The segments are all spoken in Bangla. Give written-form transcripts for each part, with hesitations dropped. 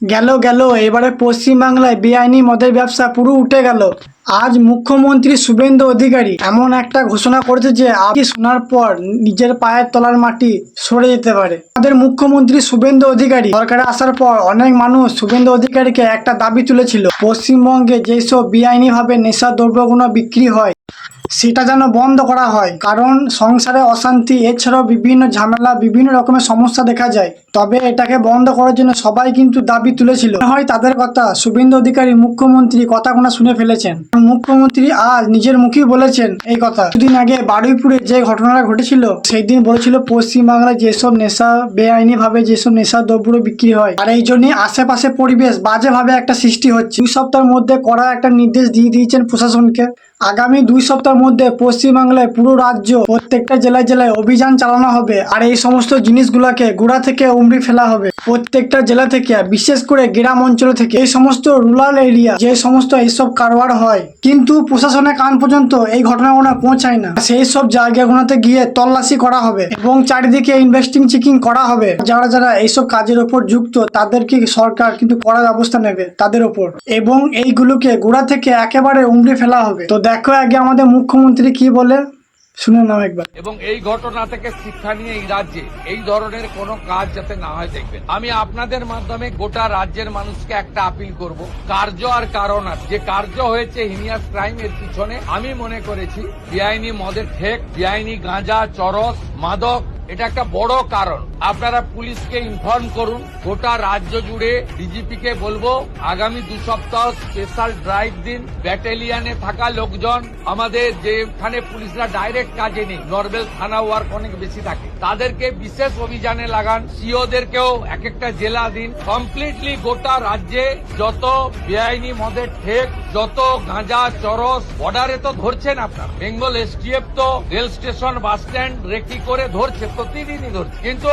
গেল গেল এবারে পশ্চিমবাংলায় বেআইনি মদের ব্যবসা পুরো উঠে গেল। আজ মুখ্যমন্ত্রী শুভেন্দু অধিকারী এমন একটা ঘোষণা করেছে যে আপনি শোনার পর নিজের পায়ের তলার মাটি সরে যেতে পারে। আমাদের মুখ্যমন্ত্রী শুভেন্দু অধিকারী সরকারে আসার পর অনেক মানুষ শুভেন্দু অধিকারীকে একটা দাবি তুলেছিল, পশ্চিমবঙ্গে যেসব বেআইনি ভাবে নেশা দ্রব্যগুলো বিক্রি হয় সেটা যেন বন্ধ করা হয়, কারণ সংসারে অশান্তি এছাড়াও বিভিন্ন ঝামেলা বিভিন্ন রকমের সমস্যা দেখা যায়। তবে এটাকে বন্ধ করার জন্য সবাই কিন্তু দাবি তুলেছিল। মনে হয় তাদের কথা শুভেন্দু অধিকারী মুখ্যমন্ত্রী কথাগুলো শুনে ফেলেছেন। মুখ্যমন্ত্রী আজ নিজের মুখেই বলেছেন এই কথা। দুদিন আগে বারুইপুরে যে ঘটনাটা ঘটেছিল সেই দিন বলেছিল পশ্চিমবাংলায় যেসব নেশা বেআইনি ভাবে যেসব নেশা দ্রব্য বিক্রি হয় আর এই জন্য আশেপাশে পরিবেশ বাজেভাবে একটা সৃষ্টি হচ্ছে। 2 সপ্তাহের মধ্যে কড়া একটা নির্দেশ দিয়ে দিয়েছেন প্রশাসনকে। আগামী 2 সপ্তাহের মধ্যে পশ্চিমবাংলায় পুরো রাজ্য প্রত্যেকটা জেলায় জেলায় অভিযান চালানো হবে আর এই সমস্ত জিনিসগুলোকে গোড়া থেকে উমড়ি ফেলা হবে। প্রত্যেকটা জেলা থেকে, বিশেষ করে গ্রাম অঞ্চল থেকে, এই সমস্ত রুরাল এরিয়া যে সমস্ত এইসব কারবার হয় কিন্তু প্রশাসনের কান পর্যন্ত এই ঘটনাগুলো পৌঁছায় না, সেই সব জায়গাগুলোতে গিয়ে তল্লাশি করা হবে এবং চারিদিকে ইনভেস্টিং চেকিং করা হবে। যারা যারা এইসব কাজের উপর যুক্ত তাদেরকে সরকার কিন্তু কড়া ব্যবস্থা নেবে তাদের উপর এবং এইগুলোকে গোড়া থেকে একেবারে উমড়ে ফেলা হবে। তো দেখো আগে আমাদের মুখ্যমন্ত্রী কি বলে, শুনে নাও একবার। এবং এই ঘটনা থেকে শিক্ষা নিয়ে এই রাজ্যে এই ধরনের কোনো কাজ যাতে না হয় দেখবেন। আমি আপনাদের মাধ্যমে গোটা রাজ্যের মানুষকে একটা আপিল করব, কার্য আর কারণ আছে। যে কার্য হয়েছে হিনিয়াস ক্রাইম, এর পিছনে আমি মনে করেছি বেআইনি মদের ঠেক, বেআইনি গাঁজা, চরস, মাদক, এটা একটা বড় কারণ। আপনারা পুলিশকে ইনফর্ম করুন। গোটা রাজ্য জুড়ে ডিজিপি কে বলবো আগামী 2 সপ্তাহ স্পেশাল ড্রাইভ দিন। ব্যাটালিয়ানে থাকা লোকজন, আমাদের যেখানে পুলিশরা ডাইরেক্ট কাজে নেই, নর্মাল থানা ওয়ার্ক অনেক বেশি থাকে, তাদেরকে বিশেষ অভিযানে লাগান। সিওদেরকেও এক একটা জেলা দিন। কমপ্লিটলি গোটা রাজ্যে যত বেআইনি মদের ঠেক, যত গাঁজা, চরস, বর্ডারে তো ধরছেন আপনার, বেঙ্গল এসটিএফ তো rail station, bus stand recce করে ধরছে, প্রতিদিনই ধরছে। কিন্তু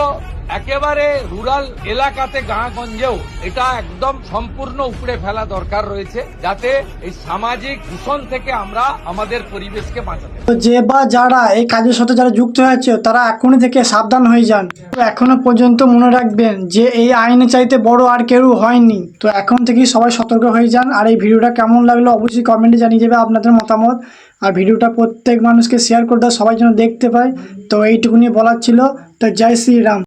একেবারে রুরাল এলাকাতে, গাঁগঞ্জেও এটা একদম সম্পূর্ণ উপড়ে ফেলা দরকার রয়েছে, যাতে এই সামাজিক দূষণ থেকে আমরা আমাদের পরিবেশকে বাঁচাতে পারি। তো যে বা যারা এই কাজের সাথে যারা যুক্ত হয়েছে তারা এখনই থেকে সাবধান হয়ে যান। তো এখনো পর্যন্ত মনে রাখবেন যে এই আইনে চাইতে বড় আর কেউ হয়নি। তো এখন থেকেই সবাই সতর্ক হয়ে যান। আর এই ভিডিওটা কেমন লাগলো অবশ্যই কমেন্টে জানিয়ে যাবে আপনাদের মতামত। আর ভিডিওটা প্রত্যেক মানুষকে শেয়ার করে দাও, সবাই যেন দেখতে পায়। তো এইটুকুনি বলার ছিল। তো জয় শ্রীরাম।